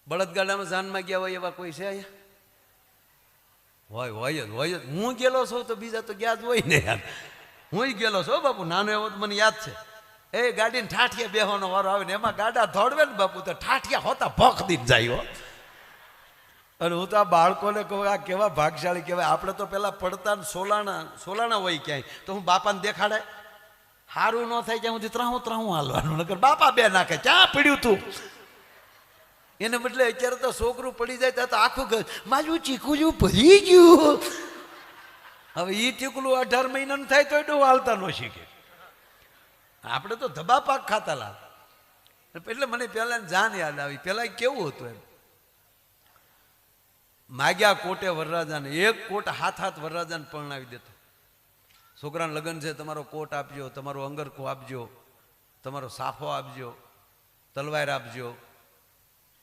બળદગાડામાં જાનમાં ગયા હોય એવા કોઈ છે અહીંયા? હોય જ. હું ગયેલો છું તો બીજા તો ગયા જ હોય ને યાર. હું ગયેલો છું બાપુ, નાનો એવો તો મને યાદ છે. એ ગાડીને ઠાઠિયા બેહવાનો વારો આવે ને એમાં ગાડા દોડવે ને બાપુ તો ઠાઠિયા હોતા ભોખ દીધ જાય હો. અને હું તો આ બાળકોને કહું આ કેવા ભાગશાળી કહેવાય. આપણે તો પેલા પડતા ને સોલાણા હોય ક્યાંય તો હું બાપાને દેખાડે સારું ન થાય ત્યાં સુધી ત્રાહું હાલવાનું, નકર બાપા બે નાખે ક્યાં પડ્યું તું. એને બદલે અત્યારે તો છોકરું પડી જાય ત્યાં તો આખું ઘર મારું ચીકું ભરી ગયું. હવે એ ચીકલું 18 મહિનાનું થાય તો એટલું હાલતા ન શીખે. આપણે તો ધબા પાક ખાતા લાલ. એટલે મને પહેલા જાન યાદ આવી. પેલા કેવું હતું એમ માગ્યા કોટે વરરાજાને, એક કોટ હાથ વરરાજાને પરણાવી દેતો. છોકરાને લગ્ન છે, તમારો કોટ આપજો, તમારો અંગરખો આપજો, તમારો સાફો આપજો, તલવાર આપજો.